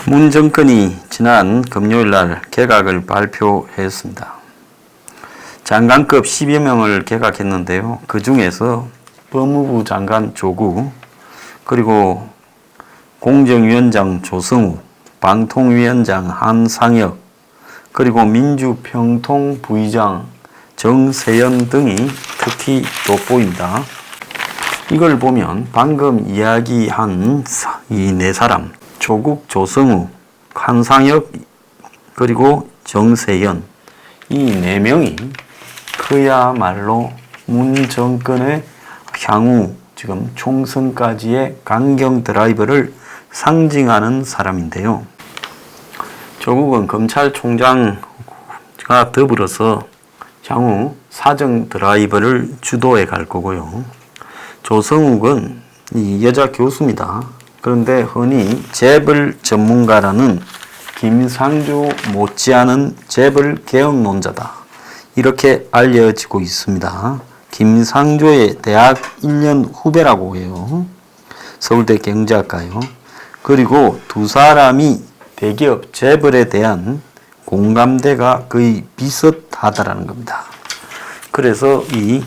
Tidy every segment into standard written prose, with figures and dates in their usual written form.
문 정권이 지난 금요일 날 개각을 발표했습니다. 장관급 10여 명을 개각했는데요. 그 중에서 법무부 장관 조국, 그리고 공정위원장 조성우, 방통위원장 한상혁, 그리고 민주평통 부의장 정세현 등이 특히 돋보입니다. 이걸 보면 방금 이야기한 이 네 사람, 조국, 조성우, 한상혁, 그리고 정세현, 이 네 명이 그야말로 문 정권의 향후 지금 총선까지의 강경 드라이버를 상징하는 사람인데요. 조국은 검찰총장과 더불어서 향후 사정 드라이버를 주도해 갈 거고요. 조성욱은 이 여자 교수입니다. 그런데 흔히 재벌 전문가라는 김상조 못지않은 재벌 개혁론자다, 이렇게 알려지고 있습니다. 김상조의 대학 1년 후배라고 해요. 서울대 경제학과요. 그리고 두 사람이 대기업 재벌에 대한 공감대가 거의 비슷하다라는 겁니다. 그래서 이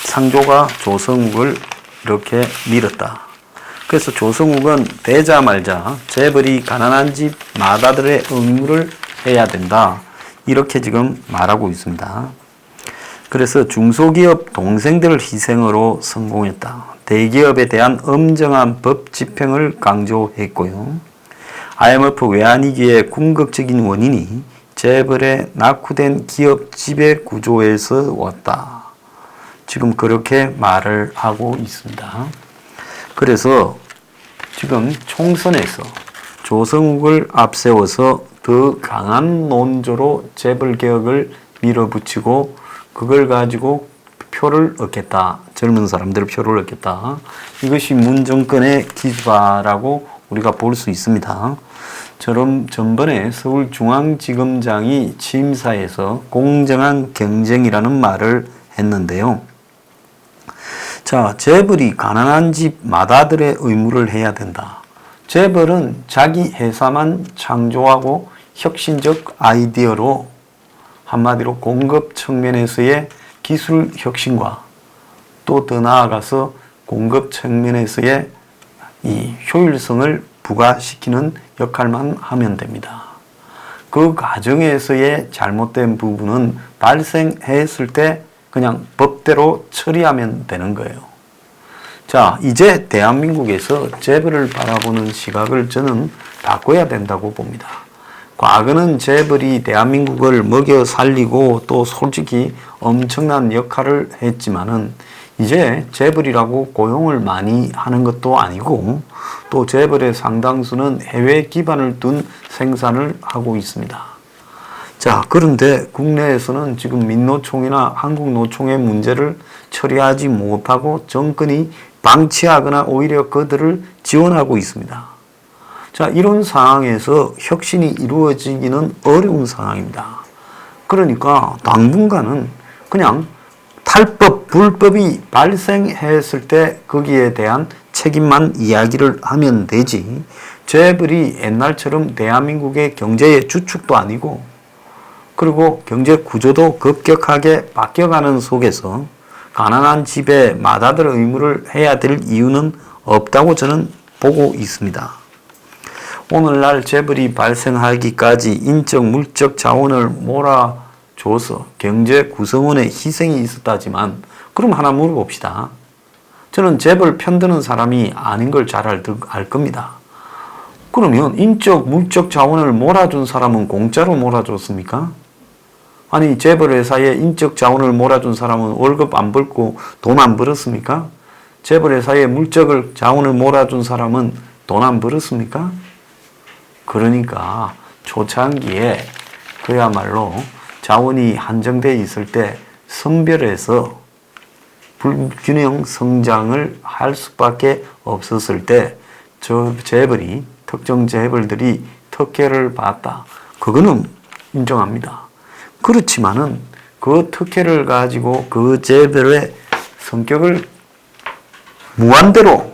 김상조가 조성욱을 이렇게 밀었다. 그래서 조성욱은 되자 말자 재벌이 가난한 집 마다들의 의무를 해야 된다, 이렇게 지금 말하고 있습니다. 그래서 중소기업 동생들 희생으로 성공했다. 대기업에 대한 엄정한 법 집행을 강조했고요. IMF 외환위기의 궁극적인 원인이 재벌의 낙후된 기업 지배 구조에서 왔다, 지금 그렇게 말을 하고 있습니다. 그래서 지금 총선에서 조성욱을 앞세워서 더 강한 논조로 재벌개혁을 밀어붙이고 그걸 가지고 표를 얻겠다, 젊은 사람들 표를 얻겠다, 이것이 문 정권의 기조라고 우리가 볼 수 있습니다. 저런 전번에 서울중앙지검장이 취임사에서 공정한 경쟁이라는 말을 했는데요. 자, 재벌이 가난한 집 마다들의 의무를 해야 된다. 재벌은 자기 회사만 창조하고 혁신적 아이디어로, 한마디로 공급 측면에서의 기술 혁신과 또 더 나아가서 공급 측면에서의 이 효율성을 부과시키는 역할만 하면 됩니다. 그 과정에서의 잘못된 부분은 발생했을 때 그냥 법대로 처리하면 되는 거예요. 자, 이제 대한민국에서 재벌을 바라보는 시각을 저는 바꿔야 된다고 봅니다. 과거는 재벌이 대한민국을 먹여 살리고 또 솔직히 엄청난 역할을 했지만은 이제 재벌이라고 고용을 많이 하는 것도 아니고 또 재벌의 상당수는 해외 기반을 둔 생산을 하고 있습니다. 자, 그런데 국내에서는 지금 민노총이나 한국노총의 문제를 처리하지 못하고 정권이 방치하거나 오히려 그들을 지원하고 있습니다. 자, 이런 상황에서 혁신이 이루어지기는 어려운 상황입니다. 그러니까 당분간은 그냥 탈법, 불법이 발생했을 때 거기에 대한 책임만 이야기를 하면 되지, 재벌이 옛날처럼 대한민국의 경제의 주축도 아니고 그리고 경제 구조도 급격하게 바뀌어가는 속에서 가난한 집에 마다들 의무를 해야 될 이유는 없다고 저는 보고 있습니다. 오늘날 재벌이 발생하기까지 인적, 물적 자원을 몰아줘서 경제 구성원의 희생이 있었다지만, 그럼 하나 물어봅시다. 저는 재벌 편드는 사람이 아닌 걸 잘 알 겁니다. 그러면 인적, 물적 자원을 몰아준 사람은 공짜로 몰아줬습니까? 아니, 재벌 회사에 인적 자원을 몰아준 사람은 월급 안 벌고 돈 안 벌었습니까? 재벌 회사에 물적 자원을 몰아준 사람은 돈 안 벌었습니까? 그러니까 초창기에 그야말로 자원이 한정되어 있을 때 선별해서 불균형 성장을 할 수밖에 없었을 때 저 재벌이, 특정 재벌들이 특혜를 받았다, 그거는 인정합니다. 그렇지만은 그 특혜를 가지고 그 재벌의 성격을 무한대로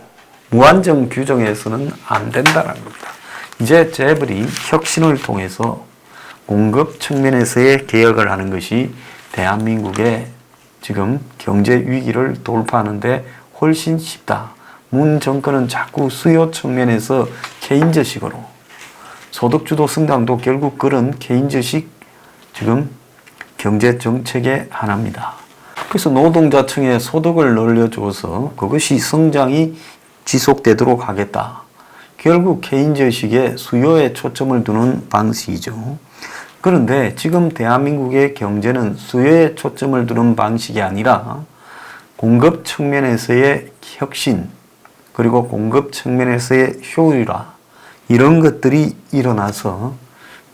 무한정 규정해서는 안 된다는 겁니다. 이제 재벌이 혁신을 통해서 공급 측면에서의 개혁을 하는 것이 대한민국의 지금 경제 위기를 돌파하는데 훨씬 쉽다. 문 정권은 자꾸 수요 측면에서 개인저식으로 소득주도 성장도 결국 그런 개인저식 지금 경제 정책의 하나입니다. 그래서 노동자층의 소득을 늘려줘서 그것이 성장이 지속되도록 하겠다. 결국 개인저식의 수요에 초점을 두는 방식이죠. 그런데 지금 대한민국의 경제는 수요에 초점을 두는 방식이 아니라 공급 측면에서의 혁신, 그리고 공급 측면에서의 효율화, 이런 것들이 일어나서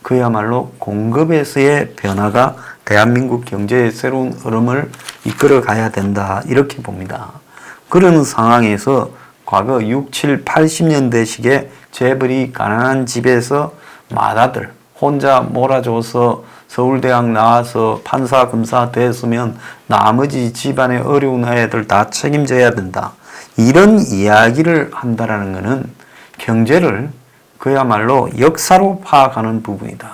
그야말로 공급에서의 변화가 대한민국 경제의 새로운 흐름을 이끌어 가야 된다, 이렇게 봅니다. 그런 상황에서 과거 6, 7, 80년대식의 재벌이 가난한 집에서 맏아들 혼자 몰아줘서 서울대학 나와서 판사, 검사 됐으면 나머지 집안의 어려운 애들 다 책임져야 된다, 이런 이야기를 한다라는 것은 경제를 그야말로 역사로 파악하는 부분이다.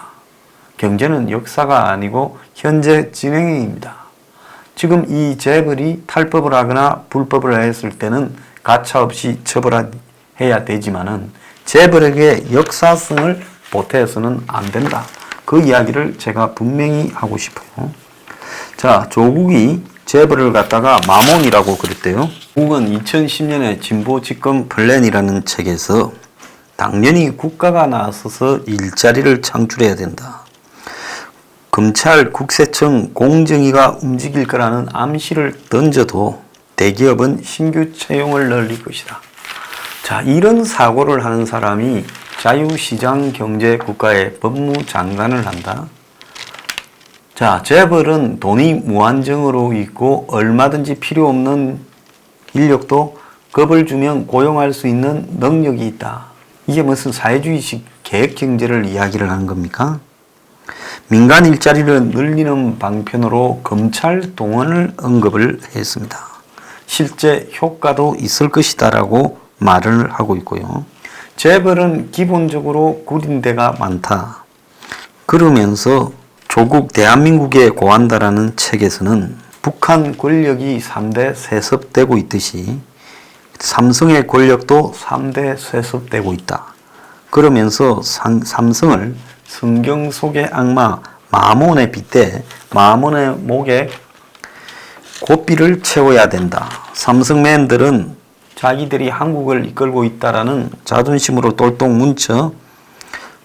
경제는 역사가 아니고 현재 진행형입니다. 지금 이 재벌이 탈법을 하거나 불법을 했을 때는 가차없이 처벌해야 되지만은 재벌에게 역사성을 보태서는 안 된다. 그 이야기를 제가 분명히 하고 싶어요. 자, 조국이 재벌을 갖다가 마몬이라고 그랬대요. 조국은 2010년에 진보 집권 플랜이라는 책에서 당연히 국가가 나서서 일자리를 창출해야 된다. 검찰, 국세청, 공정위가 움직일 거라는 암시를 던져도 대기업은 신규 채용을 늘릴 것이다. 자, 이런 사고를 하는 사람이 자유시장 경제 국가의 법무장관을 한다. 자, 재벌은 돈이 무한정으로 있고 얼마든지 필요 없는 인력도 겁을 주면 고용할 수 있는 능력이 있다. 이게 무슨 사회주의식 계획경제를 이야기를 하는 겁니까? 민간 일자리를 늘리는 방편으로 검찰 동원을 언급을 했습니다. 실제 효과도 있을 것이다 라고 말을 하고 있고요. 재벌은 기본적으로 구린 데가 많다. 그러면서 조국 대한민국에 고한다라는 책에서는 북한 권력이 3대 세습되고 있듯이 삼성의 권력도 3대 세습되고 있다. 그러면서 삼성을 성경 속의 악마 마몬에 빗대 마몬의 목에 고삐를 채워야 된다. 삼성맨들은 자기들이 한국을 이끌고 있다라는 자존심으로 똘똘 뭉쳐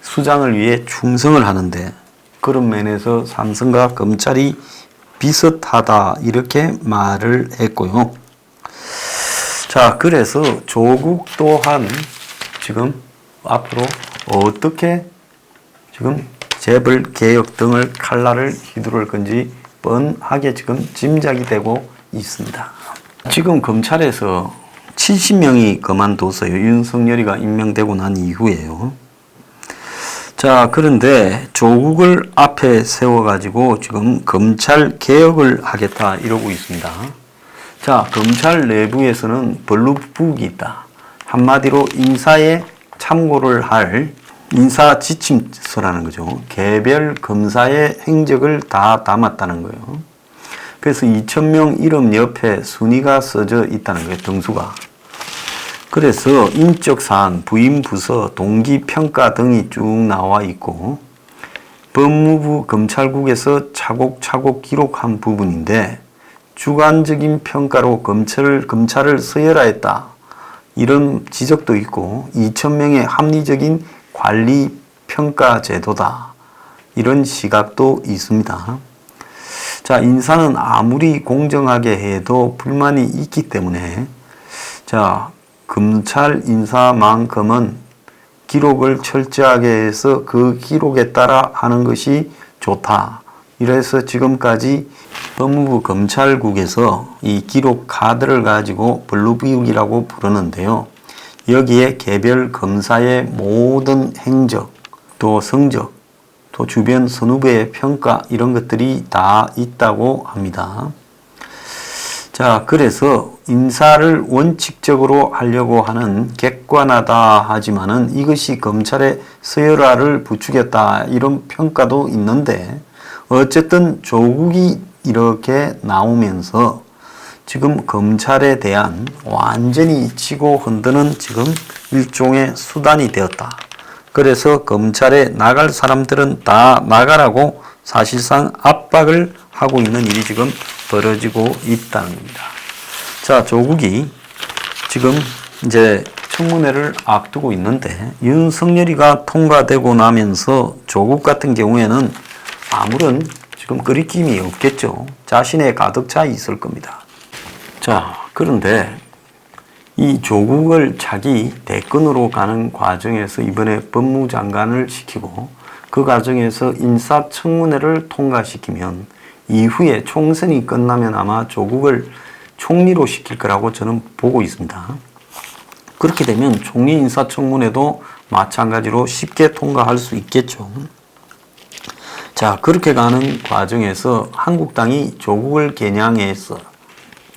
수장을 위해 충성을 하는데 그런 면에서 삼성과 검찰이 비슷하다, 이렇게 말을 했고요. 자, 그래서 조국 또한 지금 앞으로 어떻게 지금 재벌 개혁 등을 칼날을 휘두를 건지 뻔하게 지금 짐작이 되고 있습니다. 지금 검찰에서 70명이 그만뒀어요. 윤석열이가 임명되고 난 이후에요. 자, 그런데 조국을 앞에 세워가지고 지금 검찰 개혁을 하겠다 이러고 있습니다. 자, 검찰 내부에서는 벌루북이 있다. 한마디로 인사에 참고를 할 인사 지침서라는 거죠. 개별 검사의 행적을 다 담았다는 거예요. 그래서 2,000명 이름 옆에 순위가 써져 있다는 거예요. 등수가. 그래서 인적사항, 부임 부서, 동기 평가 등이 쭉 나와 있고 법무부 검찰국에서 차곡차곡 기록한 부분인데 주관적인 평가로 검찰을 서열화했다. 이런 지적도 있고 2,000명의 합리적인 관리 평가 제도다. 이런 시각도 있습니다. 자, 인사는 아무리 공정하게 해도 불만이 있기 때문에 자, 검찰 인사만큼은 기록을 철저하게 해서 그 기록에 따라 하는 것이 좋다. 이래서 지금까지 법무부 검찰국에서 이 기록 카드를 가지고 블루북이라고 부르는데요. 여기에 개별 검사의 모든 행적, 또 성적, 또 주변 선후배의 평가 이런 것들이 다 있다고 합니다. 자, 그래서 인사를 원칙적으로 하려고 하는 객관하다 하지만은 이것이 검찰의 서열화를 부추겼다 이런 평가도 있는데 어쨌든 조국이 이렇게 나오면서 지금 검찰에 대한 완전히 치고 흔드는 지금 일종의 수단이 되었다. 그래서 검찰에 나갈 사람들은 다 나가라고 사실상 압박을 하고 있는 일이 지금 벌어지고 있다는 겁니다. 자, 조국이 지금 이제 청문회를 앞두고 있는데 윤석열이가 통과되고 나면서 조국 같은 경우에는 아무런 지금 거리낌이 없겠죠. 자신의 가득 차 있을 겁니다. 자, 그런데 이 조국을 자기 대권으로 가는 과정에서 이번에 법무장관을 시키고 그 과정에서 인사청문회를 통과시키면 이후에 총선이 끝나면 아마 조국을 총리로 시킬 거라고 저는 보고 있습니다. 그렇게 되면 총리 인사청문회도 마찬가지로 쉽게 통과할 수 있겠죠. 자, 그렇게 가는 과정에서 한국당이 조국을 겨냥해서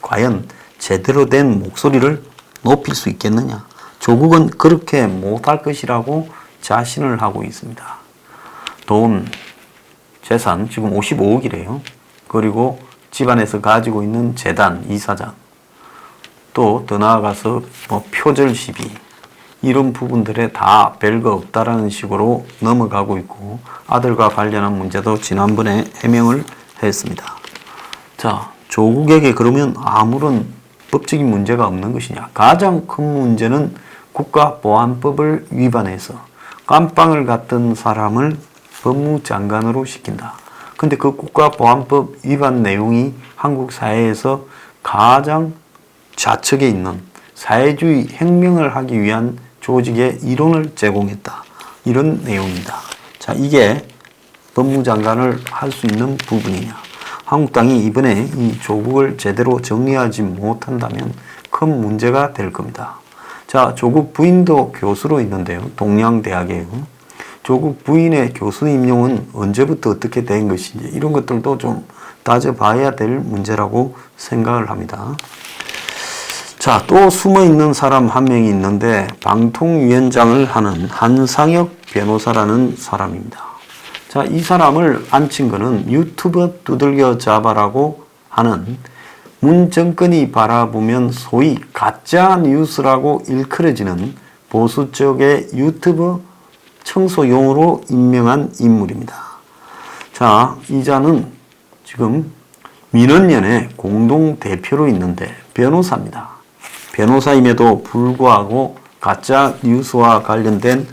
과연 제대로 된 목소리를 높일 수 있겠느냐? 조국은 그렇게 못할 것이라고 자신을 하고 있습니다. 돈, 재산 지금 55억이래요. 그리고 집안에서 가지고 있는 재단, 이사장, 또 더 나아가서 뭐 표절 시비 이런 부분들에 다 별거 없다라는 식으로 넘어가고 있고 아들과 관련한 문제도 지난번에 해명을 했습니다. 자, 조국에게 그러면 아무런 법적인 문제가 없는 것이냐? 가장 큰 문제는 국가보안법을 위반해서 깜빵을 갔던 사람을 법무장관으로 시킨다. 근데 그 국가보안법 위반 내용이 한국 사회에서 가장 좌측에 있는 사회주의 혁명을 하기 위한 조직의 이론을 제공했다. 이런 내용입니다. 자, 이게 법무장관을 할 수 있는 부분이냐. 한국당이 이번에 이 조국을 제대로 정리하지 못한다면 큰 문제가 될 겁니다. 자, 조국 부인도 교수로 있는데요. 동양대학이에요. 조국 부인의 교수 임용은 언제부터 어떻게 된 것인지 이런 것들도 좀 따져봐야 될 문제라고 생각을 합니다. 자, 또 숨어있는 사람 한 명이 있는데 방통위원장을 하는 한상혁 변호사라는 사람입니다. 자, 이 사람을 앉힌 거는 유튜브 두들겨 잡아라고 하는 문 정권이 바라보면 소위 가짜 뉴스라고 일컬어지는 보수 쪽의 유튜브 청소용으로 임명한 인물입니다. 자, 이자는 지금 민원연의 공동 대표로 있는데 변호사입니다. 변호사임에도 불구하고 가짜 뉴스와 관련된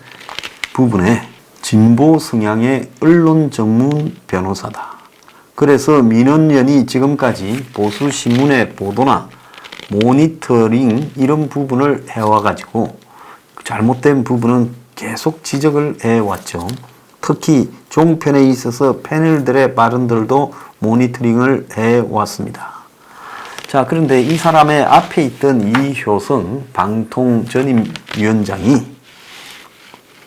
부분에 진보 성향의 언론 전문 변호사다. 그래서 민원연이 지금까지 보수 신문의 보도나 모니터링 이런 부분을 해와가지고 잘못된 부분은 계속 지적을 해왔죠. 특히 종편에 있어서 패널들의 발언들도 모니터링을 해왔습니다. 자, 그런데 이 사람의 앞에 있던 이효성 방통전임위원장이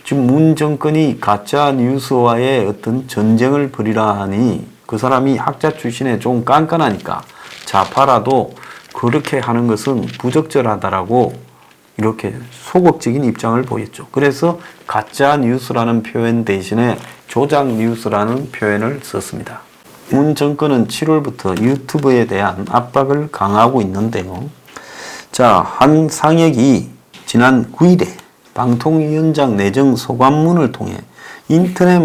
지금 문 정권이 가짜 뉴스와의 어떤 전쟁을 벌이라 하니 그 사람이 학자 출신에 좀 깐깐하니까 좌파라도 그렇게 하는 것은 부적절하다라고 이렇게 소극적인 입장을 보였죠. 그래서 가짜 뉴스라는 표현 대신에 조작 뉴스라는 표현을 썼습니다. 문 정권은 7월부터 유튜브에 대한 압박을 강화하고 있는데요. 자, 한상혁이 지난 9일에 방통위원장 내정 소감문을 통해 인터넷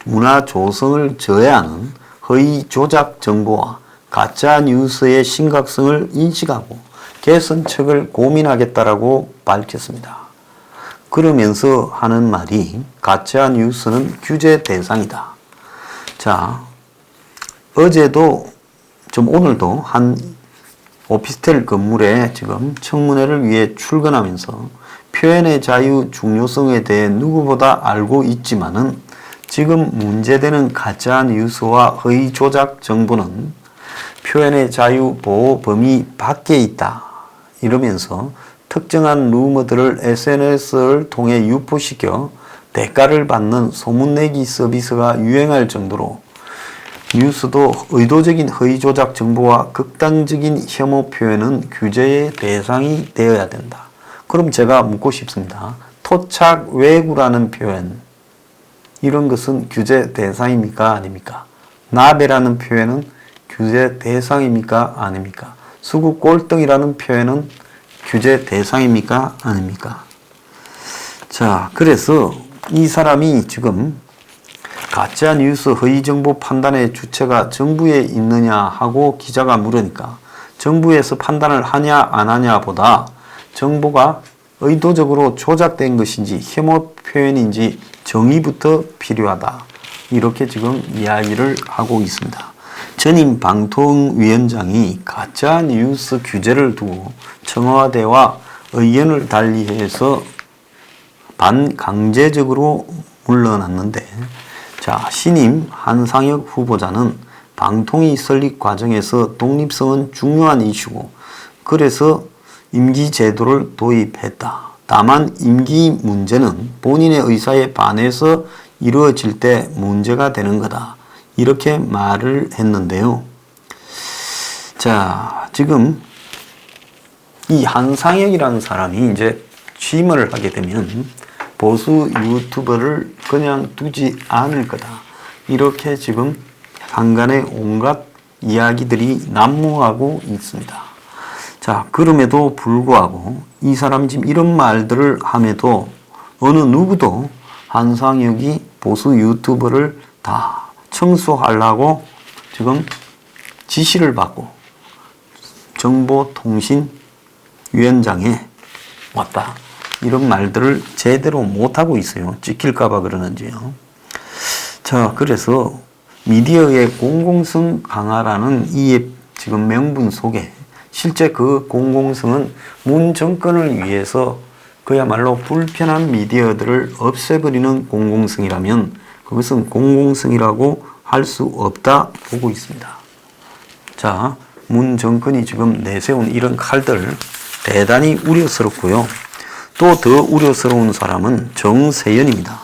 문화 조성을 저해하는 허위 조작 정보와 가짜 뉴스의 심각성을 인식하고 개선책을 고민하겠다라고 밝혔습니다. 그러면서 하는 말이 가짜 뉴스는 규제 대상이다. 자, 어제도 좀 오늘도 한 오피스텔 건물에 지금 청문회를 위해 출근하면서 표현의 자유 중요성에 대해 누구보다 알고 있지만은 지금 문제되는 가짜 뉴스와 허위 조작 정보는 표현의 자유 보호 범위 밖에 있다. 이러면서 특정한 루머들을 SNS를 통해 유포시켜 대가를 받는 소문내기 서비스가 유행할 정도로 뉴스도 의도적인 허위 조작 정보와 극단적인 혐오 표현은 규제의 대상이 되어야 된다. 그럼 제가 묻고 싶습니다. 토착 외구라는 표현, 이런 것은 규제 대상입니까? 아닙니까? 나베라는 표현은 규제 대상입니까? 아닙니까? 수구 꼴등이라는 표현은 규제 대상입니까? 아닙니까? 자, 그래서 이 사람이 지금 가짜뉴스 허위정보 판단의 주체가 정부에 있느냐 하고 기자가 물으니까 정부에서 판단을 하냐 안 하냐 보다 정보가 의도적으로 조작된 것인지 혐오 표현인지 정의부터 필요하다. 이렇게 지금 이야기를 하고 있습니다. 전임 방통위원장이 가짜뉴스 규제를 두고 청와대와 의견을 달리해서 반강제적으로 물러났는데, 자, 신임 한상혁 후보자는 방통위 설립 과정에서 독립성은 중요한 이슈고 그래서 임기 제도를 도입했다. 다만 임기 문제는 본인의 의사에 반해서 이루어질 때 문제가 되는 거다. 이렇게 말을 했는데요. 자, 지금 이 한상혁이라는 사람이 이제 취임을 하게 되면 보수 유튜버를 그냥 두지 않을 거다. 이렇게 지금 한간에 온갖 이야기들이 난무하고 있습니다. 자, 그럼에도 불구하고 이 사람이 지금 이런 말들을 함에도 어느 누구도 한상혁이 보수 유튜버를 다 청소하려고 지금 지시를 받고 정보통신위원장에 왔다. 이런 말들을 제대로 못하고 있어요. 찍힐까봐 그러는지요. 자, 그래서 미디어의 공공성 강화라는 이 지금 명분 속에 실제 그 공공성은 문 정권을 위해서 그야말로 불편한 미디어들을 없애버리는 공공성이라면 그것은 공공성이라고 할 수 없다 보고 있습니다. 자, 문 정권이 지금 내세운 이런 칼들 대단히 우려스럽고요. 또 더 우려스러운 사람은 정세현입니다.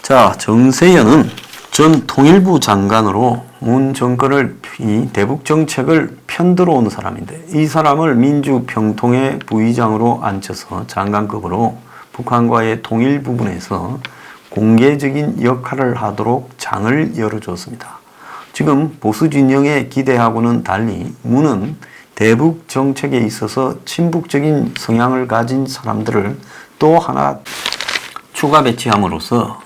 자, 정세현은 전 통일부 장관으로 문 정권을 이 대북 정책을 편들어 온 사람인데 이 사람을 민주평통회 부의장으로 앉혀서 장관급으로 북한과의 통일 부분에서 공개적인 역할을 하도록 장을 열어줬습니다. 지금 보수 진영에 기대하고는 달리 문은 대북 정책에 있어서 친북적인 성향을 가진 사람들을 또 하나 추가 배치함으로써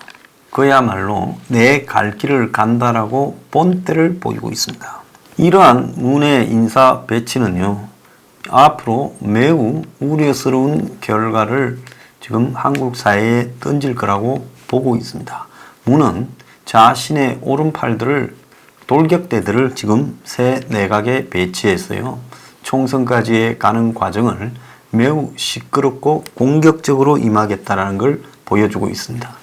그야말로 내 갈 길을 간다라고 본때를 보이고 있습니다. 이러한 문의 인사 배치는요, 앞으로 매우 우려스러운 결과를 지금 한국 사회에 던질 거라고 보고 있습니다. 문은 자신의 오른팔들을 돌격대들을 지금 새 내각에 배치했어요. 총선까지의 가는 과정을 매우 시끄럽고 공격적으로 임하겠다는 걸 보여주고 있습니다.